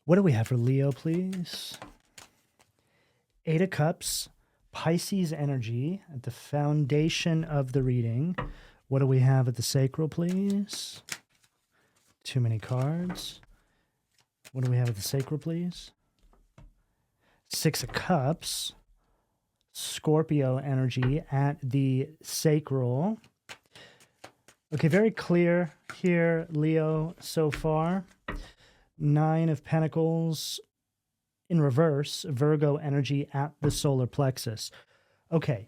What do we have for Leo, please? Eight of Cups, Pisces energy at the foundation of the reading. What do we have at the sacral, please? Too many cards. What do we have at the sacral, please? Six of Cups, Scorpio energy at the sacral. Okay, very clear here, Leo, so far. Nine of Pentacles in reverse, Virgo energy at the solar plexus. Okay,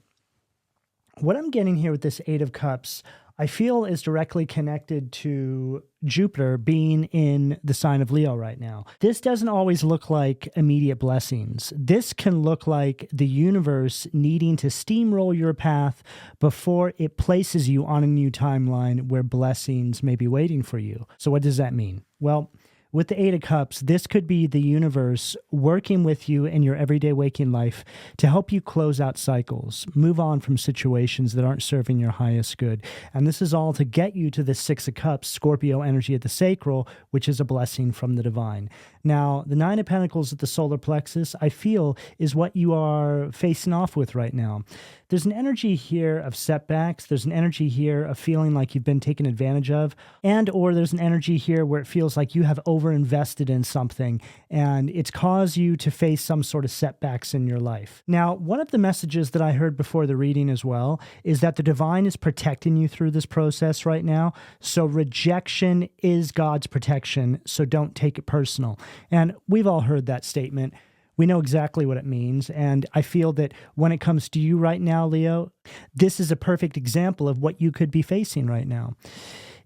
what I'm getting here with this Eight of Cups, I feel is directly connected to Jupiter being in the sign of Leo right now. This doesn't always look like immediate blessings. This can look like the universe needing to steamroll your path before it places you on a new timeline where blessings may be waiting for you. So what does that mean? Well, with the Eight of Cups, this could be the universe working with you in your everyday waking life to help you close out cycles, move on from situations that aren't serving your highest good. And this is all to get you to the Six of Cups, Scorpio energy at the sacral, which is a blessing from the divine. Now, the Nine of Pentacles at the solar plexus, I feel, is what you are facing off with right now. There's an energy here of setbacks. There's an energy here of feeling like you've been taken advantage of. And or there's an energy here where it feels like you have overinvested in something and it's caused you to face some sort of setbacks in your life. Now, one of the messages that I heard before the reading as well is that the divine is protecting you through this process right now. So rejection is God's protection. So don't take it personal. And we've all heard that statement. We know exactly what it means, and I feel that when it comes to you right now, Leo, this is a perfect example of what you could be facing right now.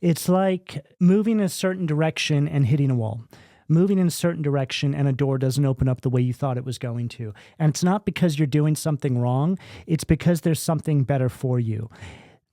It's like moving in a certain direction and hitting a wall. Moving in a certain direction and a door doesn't open up the way you thought it was going to. And it's not because you're doing something wrong, it's because there's something better for you.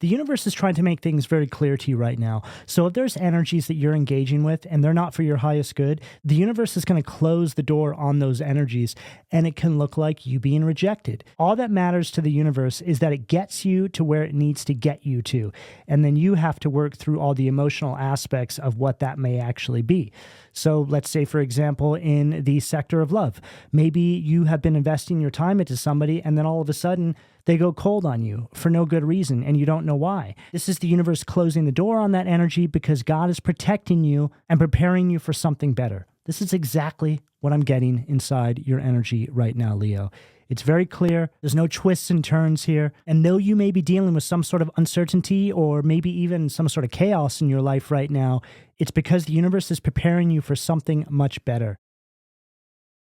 The universe is trying to make things very clear to you right now. So if there's energies that you're engaging with and they're not for your highest good, the universe is going to close the door on those energies and it can look like you being rejected. All that matters to the universe is that it gets you to where it needs to get you to. And then you have to work through all the emotional aspects of what that may actually be. So let's say, for example, in the sector of love, maybe you have been investing your time into somebody and then all of a sudden they go cold on you for no good reason and you don't know why. This is the universe closing the door on that energy because God is protecting you and preparing you for something better. This is exactly what I'm getting inside your energy right now, Leo. It's very clear. There's no twists and turns here. And though you may be dealing with some sort of uncertainty or maybe even some sort of chaos in your life right now, it's because the universe is preparing you for something much better.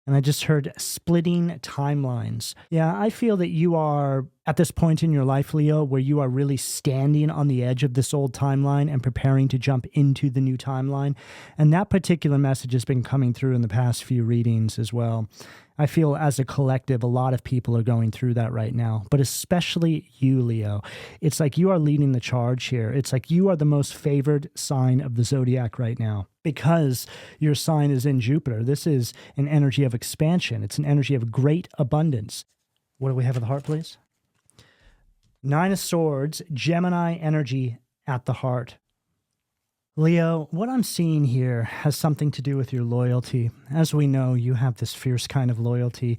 And I just heard splitting timelines. Yeah, I feel that you are at this point in your life, Leo, where you are really standing on the edge of this old timeline and preparing to jump into the new timeline. And that particular message has been coming through in the past few readings as well. I feel as a collective, a lot of people are going through that right now, but especially you, Leo. It's like you are leading the charge here. It's like you are the most favored sign of the zodiac right now because your sign is in Jupiter. This is an energy of expansion. It's an energy of great abundance. What do we have at the heart, please? Nine of Swords, Gemini energy at the heart. Leo, what I'm seeing here has something to do with your loyalty. As we know, you have this fierce kind of loyalty,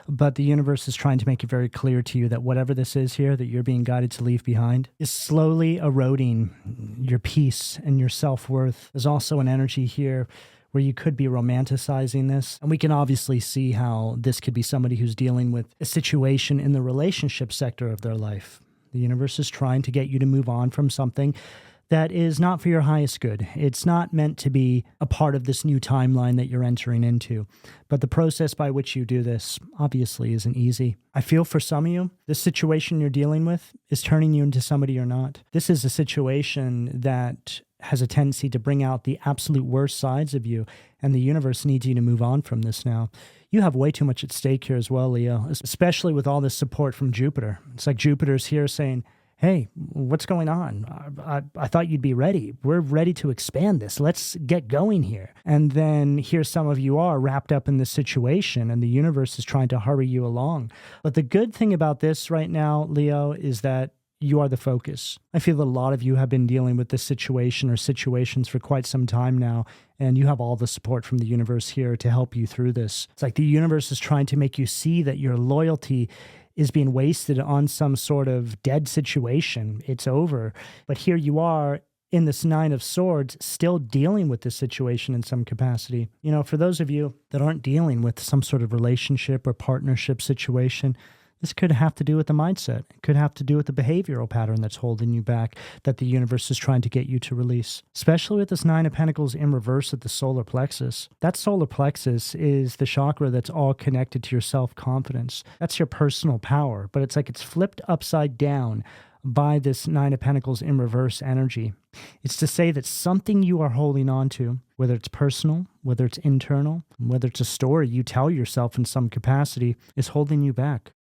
but the universe is trying to make it very clear to you that whatever this is here that you're being guided to leave behind is slowly eroding your peace and your self-worth. There's also an energy here where you could be romanticizing this. And we can obviously see how this could be somebody who's dealing with a situation in the relationship sector of their life. The universe is trying to get you to move on from something that is not for your highest good. It's not meant to be a part of this new timeline that you're entering into. But the process by which you do this obviously isn't easy. I feel for some of you, this situation you're dealing with is turning you into somebody you're not. This is a situation that has a tendency to bring out the absolute worst sides of you, and the universe needs you to move on from this now. You have way too much at stake here as well, Leo, especially with all this support from Jupiter. It's like Jupiter's here saying, hey, what's going on? I thought you'd be ready. We're ready to expand this. Let's get going here. And then here some of you are wrapped up in this situation and the universe is trying to hurry you along. But the good thing about this right now, Leo, is that You are the focus. I feel that a lot of you have been dealing with this situation or situations for quite some time now, and you have all the support from the universe here to help you through this. It's like the universe is trying to make you see that your loyalty is being wasted on some sort of dead situation. It's over. But here you are in this Nine of Swords, still dealing with this situation in some capacity. You know, for those of you that aren't dealing with some sort of relationship or partnership situation, this could have to do with the mindset. It could have to do with the behavioral pattern that's holding you back, that the universe is trying to get you to release. Especially with this Nine of Pentacles in reverse at the solar plexus. That solar plexus is the chakra that's all connected to your self-confidence. That's your personal power, but it's like it's flipped upside down by this Nine of Pentacles in reverse energy. It's to say that something you are holding on to, whether it's personal, whether it's internal, whether it's a story you tell yourself in some capacity, is holding you back.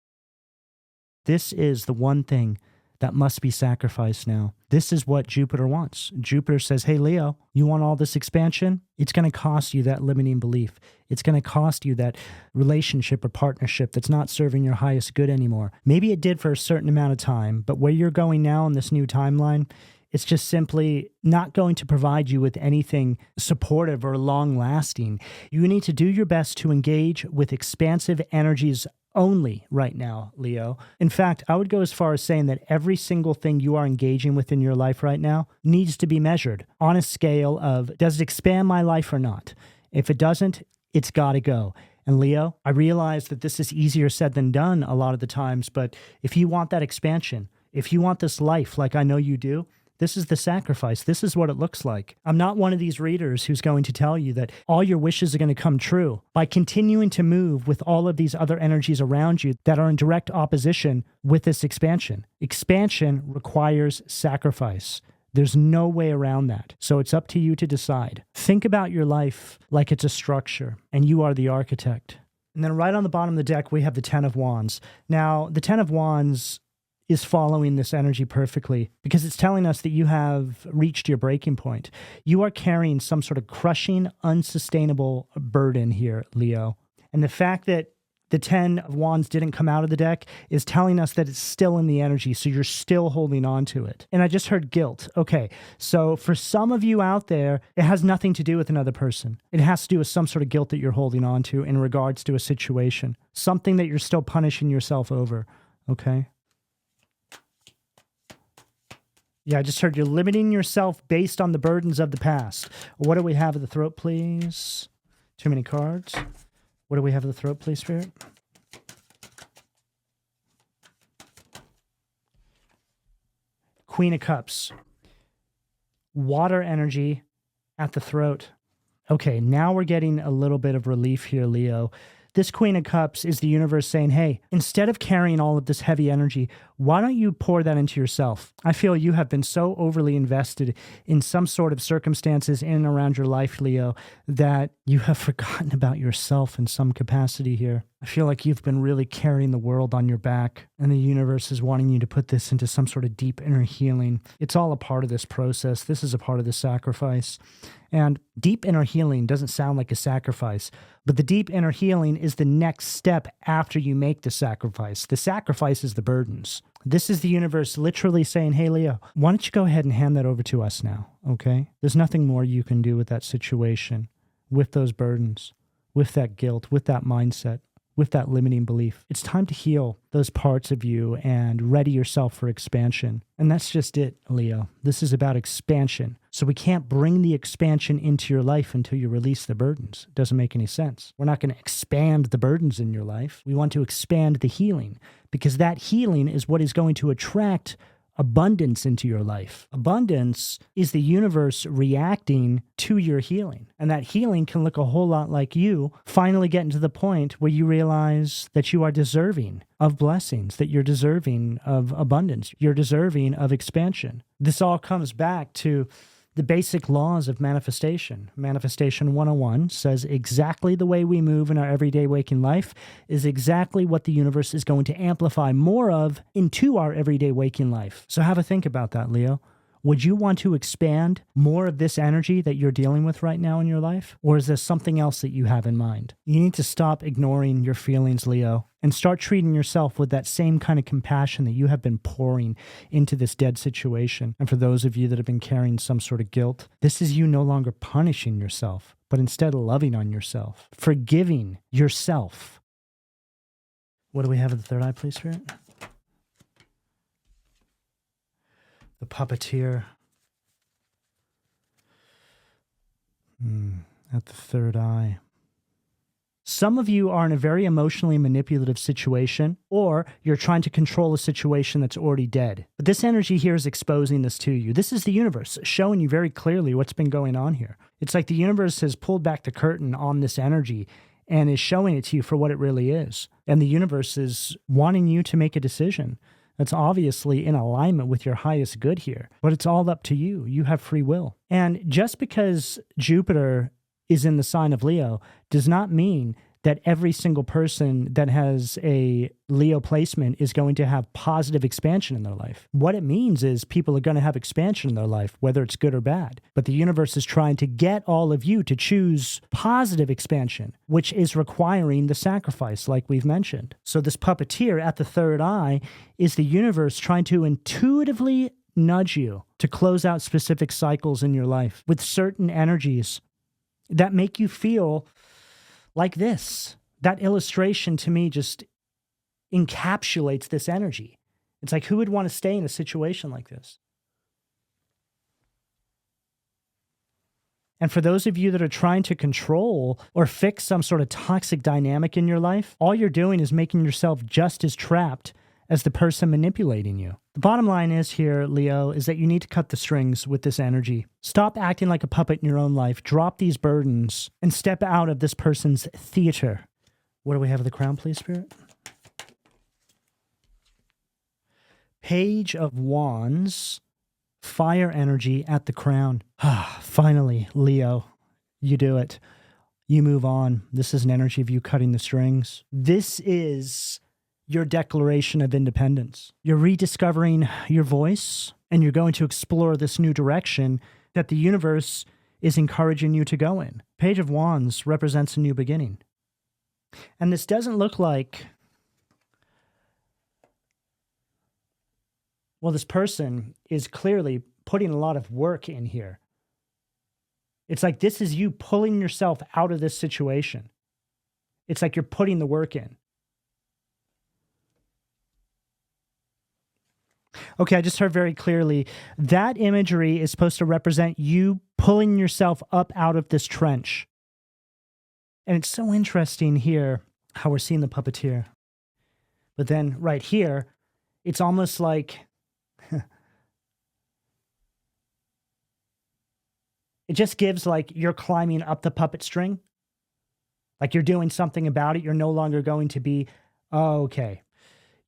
This is the one thing that must be sacrificed now. This is what Jupiter wants. Jupiter says, hey, Leo, you want all this expansion? It's going to cost you that limiting belief. It's going to cost you that relationship or partnership that's not serving your highest good anymore. Maybe it did for a certain amount of time, but where you're going now in this new timeline, it's just simply not going to provide you with anything supportive or long-lasting. You need to do your best to engage with expansive energies only right now, Leo. In fact, I would go as far as saying that every single thing you are engaging with in your life right now needs to be measured on a scale of, does it expand my life or not? If it doesn't, it's got to go. And Leo, I realize that this is easier said than done a lot of the times, but if you want that expansion, if you want this life like I know you do, this is the sacrifice. This is what it looks like. I'm not one of these readers who's going to tell you that all your wishes are going to come true by continuing to move with all of these other energies around you that are in direct opposition with this expansion. Expansion requires sacrifice. There's no way around that. So it's up to you to decide. Think about your life like it's a structure, and you are the architect. And then right on the bottom of the deck, we have the Ten of Wands. Now, the Ten of Wands is following this energy perfectly because it's telling us that you have reached your breaking point. You are carrying some sort of crushing, unsustainable burden here, Leo. And the fact that the Ten of Wands didn't come out of the deck is telling us that it's still in the energy, so you're still holding on to it. And I just heard guilt. Okay, so for some of you out there, it has nothing to do with another person. It has to do with some sort of guilt that you're holding on to in regards to a situation, something that you're still punishing yourself over, okay? Yeah, I just heard you're limiting yourself based on the burdens of the past. What do we have at the throat, please? Too many cards. What do we have at the throat, please, Spirit? Queen of Cups. Water energy at the throat. Okay, now we're getting a little bit of relief here, Leo. This Queen of Cups is the universe saying, hey, instead of carrying all of this heavy energy, why don't you pour that into yourself? I feel you have been so overly invested in some sort of circumstances in and around your life, Leo, that you have forgotten about yourself in some capacity here. I feel like you've been really carrying the world on your back, and the universe is wanting you to put this into some sort of deep inner healing. It's all a part of this process. This is a part of the sacrifice. And deep inner healing doesn't sound like a sacrifice, but the deep inner healing is the next step after you make the sacrifice. The sacrifice is the burdens. This is the universe literally saying, hey, Leo, why don't you go ahead and hand that over to us now, okay? There's nothing more you can do with that situation, with those burdens, with that guilt, with that mindset, with that limiting belief. It's time to heal those parts of you and ready yourself for expansion. And that's just it, Leo. This is about expansion. So we can't bring the expansion into your life until you release the burdens. It doesn't make any sense. We're not going to expand the burdens in your life. We want to expand the healing, because that healing is what is going to attract abundance into your life. Abundance is the universe reacting to your healing. And that healing can look a whole lot like you finally getting to the point where you realize that you are deserving of blessings, that you're deserving of abundance, you're deserving of expansion. This all comes back to the basic laws of manifestation. Manifestation 101 says exactly the way we move in our everyday waking life is exactly what the universe is going to amplify more of into our everyday waking life. So have a think about that, Leo. Would you want to expand more of this energy that you're dealing with right now in your life? Or is there something else that you have in mind? You need to stop ignoring your feelings, Leo, and start treating yourself with that same kind of compassion that you have been pouring into this dead situation. And for those of you that have been carrying some sort of guilt, this is you no longer punishing yourself, but instead loving on yourself, forgiving yourself. What do we have at the third eye, please, Spirit? The puppeteer. At the third eye. Some of you are in a very emotionally manipulative situation, or you're trying to control a situation that's already dead. But this energy here is exposing this to you. This is the universe showing you very clearly what's been going on here. It's like the universe has pulled back the curtain on this energy and is showing it to you for what it really is. And the universe is wanting you to make a decision that's obviously in alignment with your highest good here. But it's all up to you. You have free will. And just because Jupiter is in the sign of Leo does not mean that every single person that has a Leo placement is going to have positive expansion in their life. What it means is people are going to have expansion in their life, whether it's good or bad. But the universe is trying to get all of you to choose positive expansion, which is requiring the sacrifice, like we've mentioned. So this puppeteer at the third eye is the universe trying to intuitively nudge you to close out specific cycles in your life with certain energies that make you feel like this. That illustration to me just encapsulates this energy. It's like, who would want to stay in a situation like this? And for those of you that are trying to control or fix some sort of toxic dynamic in your life, all you're doing is making yourself just as trapped as the person manipulating you. The bottom line is here, Leo, is that you need to cut the strings with this energy. Stop acting like a puppet in your own life. Drop these burdens and step out of this person's theater. What do we have of the crown, please, Spirit? Page of Wands, fire energy at the crown. Finally, Leo, you do it. You move on. This is an energy of you cutting the strings. This is your declaration of independence. You're rediscovering your voice, and you're going to explore this new direction that the universe is encouraging you to go in. Page of Wands represents a new beginning. And this doesn't look like, well, this person is clearly putting a lot of work in here. It's like this is you pulling yourself out of this situation. It's like you're putting the work in. Okay, I just heard very clearly that imagery is supposed to represent you pulling yourself up out of this trench. And it's so interesting here how we're seeing the puppeteer. But then right here, it's almost like it just gives like you're climbing up the puppet string. Like you're doing something about it. You're no longer going to be, oh, okay.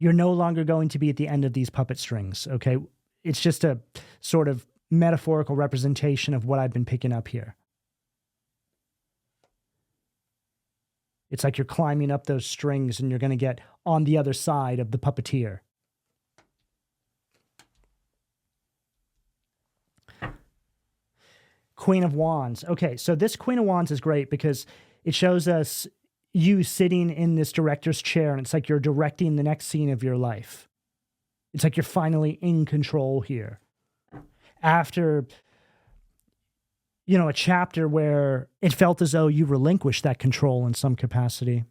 You're no longer going to be at the end of these puppet strings, okay? It's just a sort of metaphorical representation of what I've been picking up here. It's like you're climbing up those strings and you're going to get on the other side of the puppeteer. Queen of Wands. Okay, so this Queen of Wands is great because it shows us you sitting in this director's chair, and it's like you're directing the next scene of your life. It's like you're finally in control here. After, a chapter where it felt as though you relinquished that control in some capacity.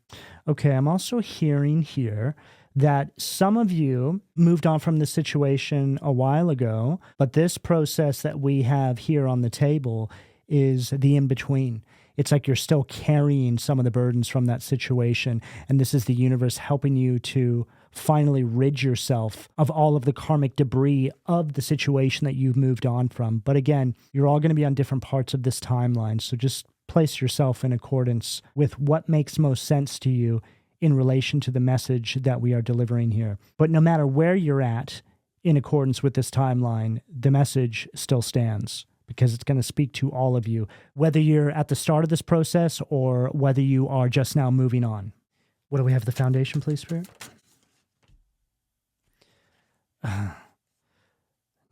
Okay, I'm also hearing here that some of you moved on from this situation a while ago, but this process that we have here on the table is the in-between. It's like you're still carrying some of the burdens from that situation. And this is the universe helping you to finally rid yourself of all of the karmic debris of the situation that you've moved on from. But again, you're all going to be on different parts of this timeline. So just place yourself in accordance with what makes most sense to you in relation to the message that we are delivering here. But no matter where you're at in accordance with this timeline, the message still stands, because it's going to speak to all of you, whether you're at the start of this process or whether you are just now moving on. What do we have the foundation, please, Spirit?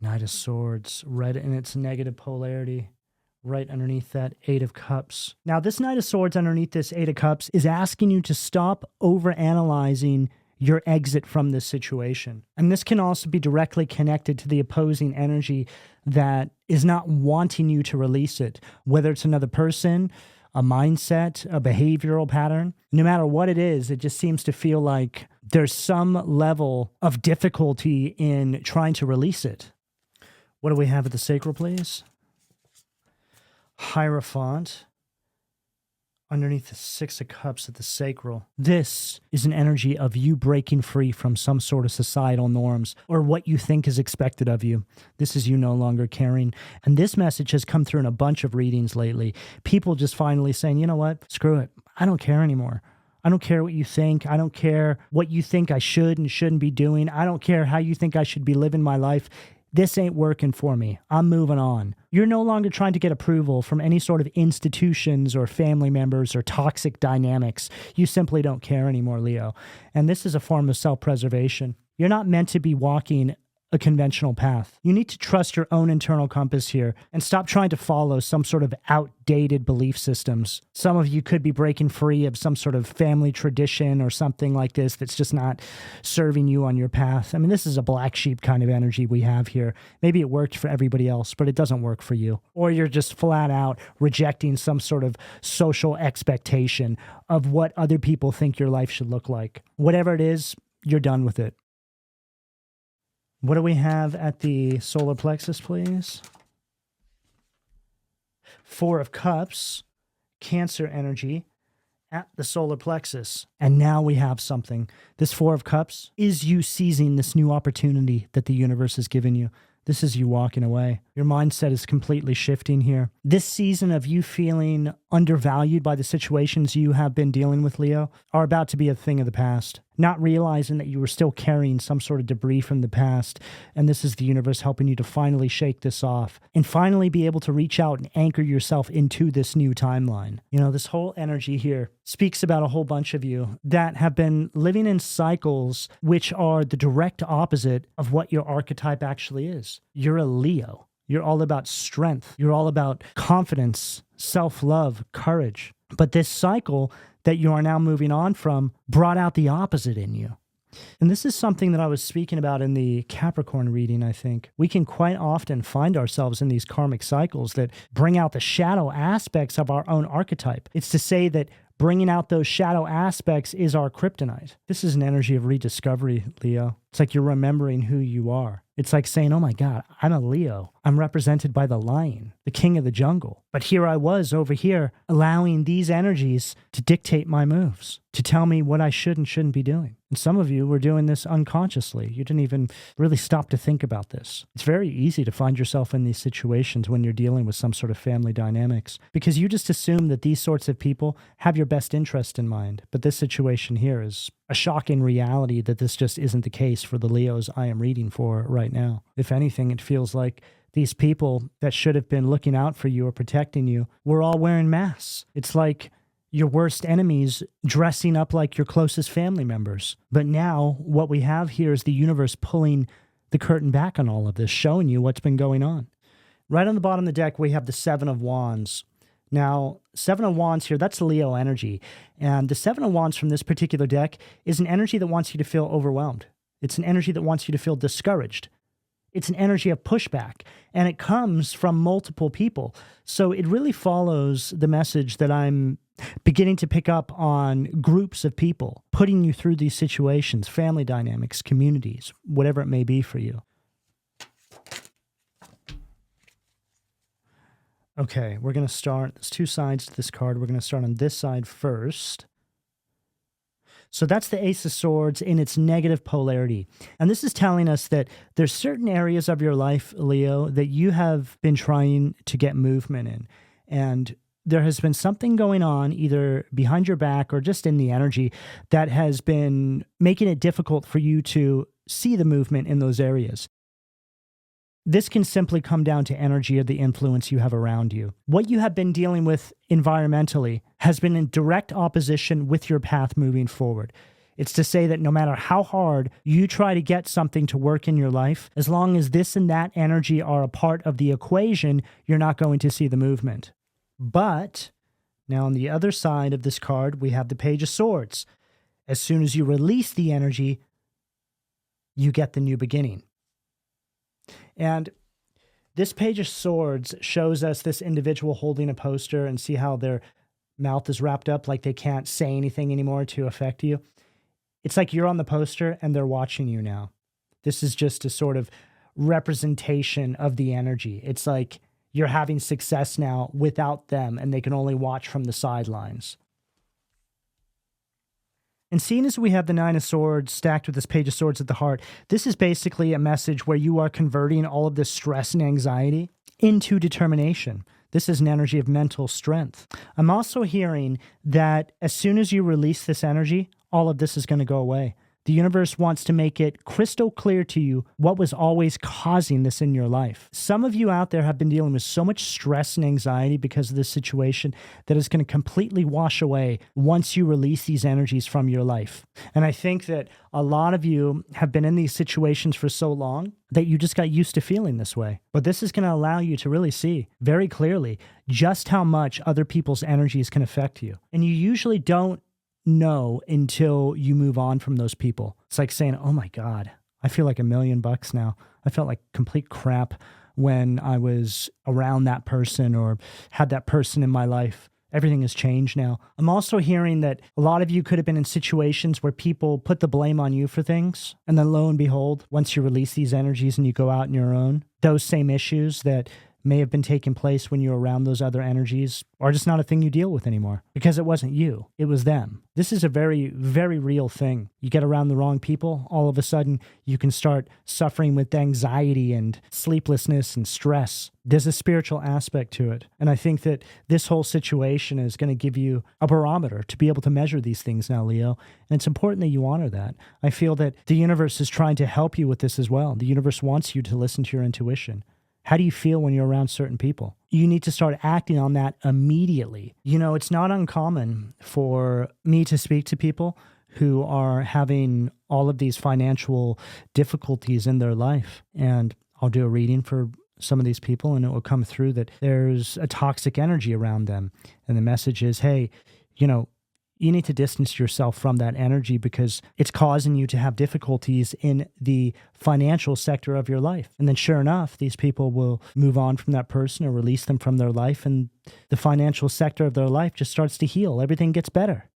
Knight of Swords, red in its negative polarity, right underneath that Eight of Cups. Now, this Knight of Swords underneath this Eight of Cups is asking you to stop overanalyzing your exit from this situation. And this can also be directly connected to the opposing energy that is not wanting you to release it, whether it's another person, a mindset, a behavioral pattern. No matter what it is, it just seems to feel like there's some level of difficulty in trying to release it. What do we have at the sacral, please? Hierophant. Underneath the Six of Cups at the sacral. This is an energy of you breaking free from some sort of societal norms or what you think is expected of you. This is you no longer caring. And this message has come through in a bunch of readings lately. People just finally saying, you know what? Screw it. I don't care anymore. I don't care what you think. I don't care what you think I should and shouldn't be doing. I don't care how you think I should be living my life. This ain't working for me. I'm moving on. You're no longer trying to get approval from any sort of institutions or family members or toxic dynamics. You simply don't care anymore, Leo. And this is a form of self-preservation. You're not meant to be walking a conventional path. You need to trust your own internal compass here and stop trying to follow some sort of outdated belief systems. Some of you could be breaking free of some sort of family tradition or something like this that's just not serving you on your path. I mean, this is a black sheep kind of energy we have here. Maybe it worked for everybody else, but it doesn't work for you. Or you're just flat out rejecting some sort of social expectation of what other people think your life should look like. Whatever it is, you're done with it. What do we have at the solar plexus, please? Four of Cups, Cancer energy at the solar plexus. And now we have something. This Four of Cups is you seizing this new opportunity that the universe has given you. This is you walking away. Your mindset is completely shifting here. This season of you feeling undervalued by the situations you have been dealing with, Leo, are about to be a thing of the past. Not realizing that you were still carrying some sort of debris from the past. And this is the universe helping you to finally shake this off and finally be able to reach out and anchor yourself into this new timeline. You know, this whole energy here speaks about a whole bunch of you that have been living in cycles which are the direct opposite of what your archetype actually is. You're a Leo. You're all about strength. You're all about confidence, self-love, courage. But this cycle that you are now moving on from brought out the opposite in you. And this is something that I was speaking about in the Capricorn reading, I think. We can quite often find ourselves in these karmic cycles that bring out the shadow aspects of our own archetype. It's to say that bringing out those shadow aspects is our kryptonite. This is an energy of rediscovery, Leo. It's like you're remembering who you are. It's like saying, oh my God, I'm a Leo. I'm represented by the lion, the king of the jungle. But here I was over here allowing these energies to dictate my moves, to tell me what I should and shouldn't be doing. And some of you were doing this unconsciously. You didn't even really stop to think about this. It's very easy to find yourself in these situations when you're dealing with some sort of family dynamics because you just assume that these sorts of people have your best interest in mind. But this situation here is a shocking reality that this just isn't the case for the Leos I am reading for right now. If anything, it feels like these people that should have been looking out for you or protecting you were all wearing masks. It's like your worst enemies dressing up like your closest family members. But now what we have here is the universe pulling the curtain back on all of this, showing you what's been going on. Right on the bottom of the deck, we have the Seven of Wands. Now, Seven of Wands here, that's Leo energy. And the Seven of Wands from this particular deck is an energy that wants you to feel overwhelmed. It's an energy that wants you to feel discouraged. It's an energy of pushback, and it comes from multiple people. So it really follows the message that I'm beginning to pick up on groups of people, putting you through these situations, family dynamics, communities, whatever it may be for you. Okay, we're going to start, there's two sides to this card. We're going to start on this side first. So that's the Ace of Swords in its negative polarity. And this is telling us that there's certain areas of your life, Leo, that you have been trying to get movement in. And there has been something going on either behind your back or just in the energy that has been making it difficult for you to see the movement in those areas. This can simply come down to energy or the influence you have around you. What you have been dealing with environmentally has been in direct opposition with your path moving forward. It's to say that no matter how hard you try to get something to work in your life, as long as this and that energy are a part of the equation, you're not going to see the movement. But now on the other side of this card, we have the Page of Swords. As soon as you release the energy, you get the new beginning. And this Page of Swords shows us this individual holding a poster, and see how their mouth is wrapped up like they can't say anything anymore to affect you. It's like you're on the poster and they're watching you now. This is just a sort of representation of the energy. It's like you're having success now without them, and they can only watch from the sidelines. And seeing as we have the Nine of Swords stacked with this Page of Swords at the heart, this is basically a message where you are converting all of this stress and anxiety into determination. This is an energy of mental strength. I'm also hearing that as soon as you release this energy, all of this is going to go away. The universe wants to make it crystal clear to you what was always causing this in your life. Some of you out there have been dealing with so much stress and anxiety because of this situation that is going to completely wash away once you release these energies from your life. And I think that a lot of you have been in these situations for so long that you just got used to feeling this way. But this is going to allow you to really see very clearly just how much other people's energies can affect you. And you usually don't know until you move on from those people. It's like saying, oh my God, I feel like $1 million now. I felt like complete crap when I was around that person or had that person in my life. Everything has changed now. I'm also hearing that a lot of you could have been in situations where people put the blame on you for things. And then lo and behold, once you release these energies and you go out on your own, those same issues that may have been taking place when you were around those other energies are just not a thing you deal with anymore, because it wasn't you, it was them. This is a very, very real thing. You get around the wrong people, all of a sudden you can start suffering with anxiety and sleeplessness and stress. There's a spiritual aspect to it. And I think that this whole situation is going to give you a barometer to be able to measure these things now, Leo. And it's important that you honor that. I feel that the universe is trying to help you with this as well. The universe wants you to listen to your intuition. How do you feel when you're around certain people? You need to start acting on that immediately. You know, it's not uncommon for me to speak to people who are having all of these financial difficulties in their life. And I'll do a reading for some of these people, and it will come through that there's a toxic energy around them. And the message is, hey, you know, you need to distance yourself from that energy because it's causing you to have difficulties in the financial sector of your life. And then sure enough, these people will move on from that person or release them from their life, and the financial sector of their life just starts to heal. Everything gets better.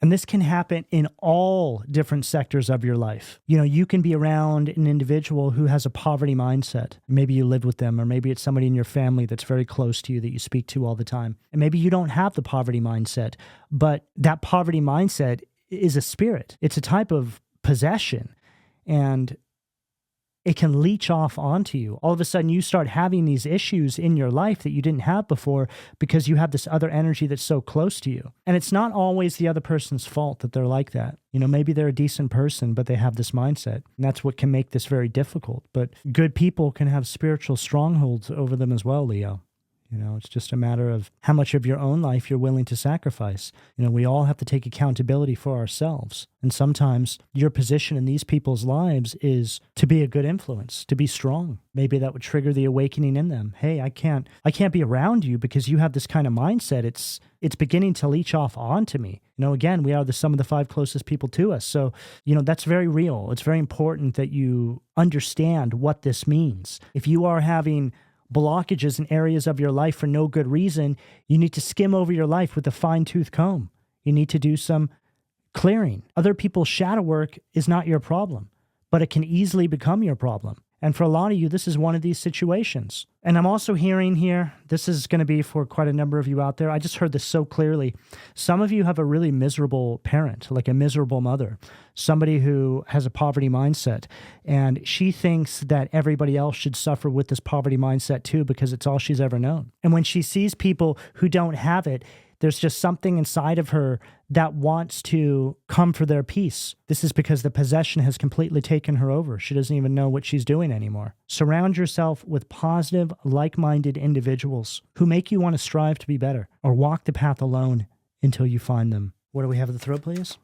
And this can happen in all different sectors of your life. You know, you can be around an individual who has a poverty mindset. Maybe you live with them, or maybe it's somebody in your family that's very close to you that you speak to all the time. And maybe you don't have the poverty mindset, but that poverty mindset is a spirit. It's a type of possession, and it can leech off onto you. All of a sudden, you start having these issues in your life that you didn't have before because you have this other energy that's so close to you. And it's not always the other person's fault that they're like that. You know, maybe they're a decent person, but they have this mindset. And that's what can make this very difficult. But good people can have spiritual strongholds over them as well, Leo. You know, it's just a matter of how much of your own life you're willing to sacrifice. You know, we all have to take accountability for ourselves. And sometimes your position in these people's lives is to be a good influence, to be strong. Maybe that would trigger the awakening in them. Hey, I can't be around you because you have this kind of mindset. It's beginning to leech off onto me. You know, again, we are the sum of the 5 closest people to us. So, you know, that's very real. It's very important that you understand what this means. If you are having blockages in areas of your life for no good reason, you need to skim over your life with a fine-tooth comb. You need to do some clearing. Other people's shadow work is not your problem, but it can easily become your problem. And for a lot of you, this is one of these situations. And I'm also hearing here, this is going to be for quite a number of you out there. I just heard this so clearly. Some of you have a really miserable parent, like a miserable mother, somebody who has a poverty mindset. And she thinks that everybody else should suffer with this poverty mindset too, because it's all she's ever known. And when she sees people who don't have it, there's just something inside of her that wants to come for their peace. This is because the possession has completely taken her over. She doesn't even know what she's doing anymore. Surround yourself with positive, like-minded individuals who make you want to strive to be better, or walk the path alone until you find them. What do we have at the throat, please?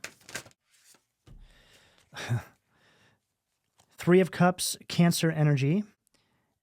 Three of Cups, Cancer energy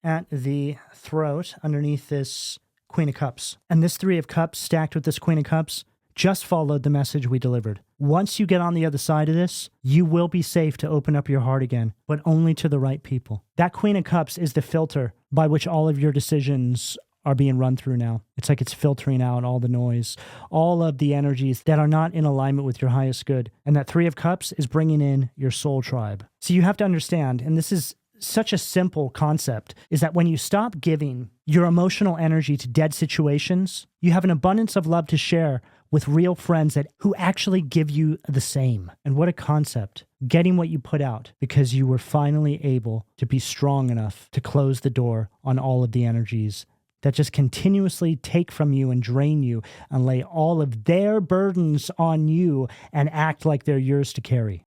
at the throat underneath this Queen of Cups. And this Three of Cups stacked with this Queen of Cups just followed the message we delivered. Once you get on the other side of this, you will be safe to open up your heart again, but only to the right people. That Queen of Cups is the filter by which all of your decisions are being run through now. It's like it's filtering out all the noise, all of the energies that are not in alignment with your highest good. And that Three of Cups is bringing in your soul tribe. So you have to understand, and this is such a simple concept, is that when you stop giving your emotional energy to dead situations, you have an abundance of love to share with real friends who actually give you the same. And what a concept. Getting what you put out because you were finally able to be strong enough to close the door on all of the energies that just continuously take from you and drain you and lay all of their burdens on you and act like they're yours to carry.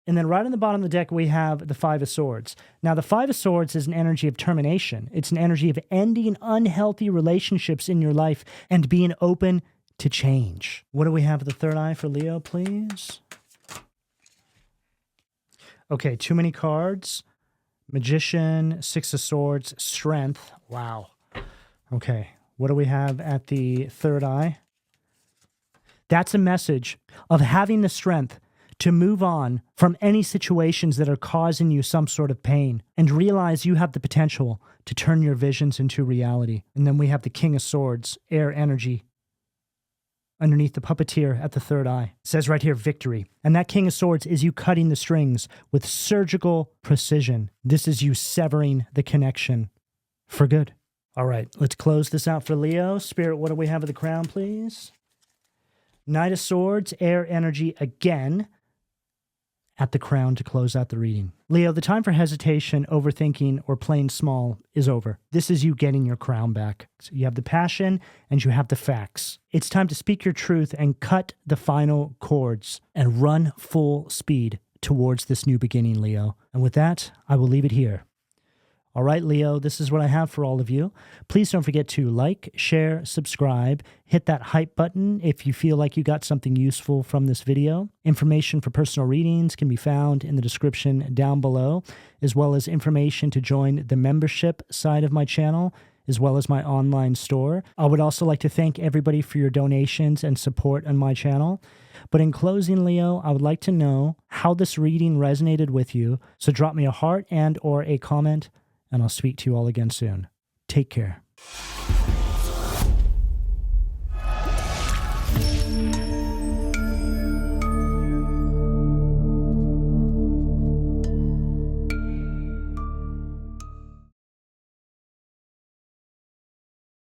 And then right on the bottom of the deck, we have the Five of Swords. Now, the Five of Swords is an energy of termination. It's an energy of ending unhealthy relationships in your life and being open to change. What do we have at the third eye for Leo, please? Okay, too many cards. Magician, Six of Swords, Strength. Wow. Okay, what do we have at the third eye? That's a message of having the strength to move on from any situations that are causing you some sort of pain and realize you have the potential to turn your visions into reality. And then we have the King of Swords, air energy, underneath the puppeteer at the third eye. It says right here, victory. And that King of Swords is you cutting the strings with surgical precision. This is you severing the connection for good. All right, let's close this out for Leo. Spirit, what do we have at the crown, please? Knight of Swords, air energy again at the crown to close out the reading. Leo, the time for hesitation, overthinking, or playing small is over. This is you getting your crown back. So you have the passion and you have the facts. It's time to speak your truth and cut the final chords and run full speed towards this new beginning, Leo. And with that, I will leave it here. All right, Leo, this is what I have for all of you. Please don't forget to like, share, subscribe, hit that hype button if you feel like you got something useful from this video. Information for personal readings can be found in the description down below, as well as information to join the membership side of my channel, as well as my online store. I would also like to thank everybody for your donations and support on my channel. But in closing, Leo, I would like to know how this reading resonated with you, so drop me a heart and or a comment, and I'll speak to you all again soon. Take care.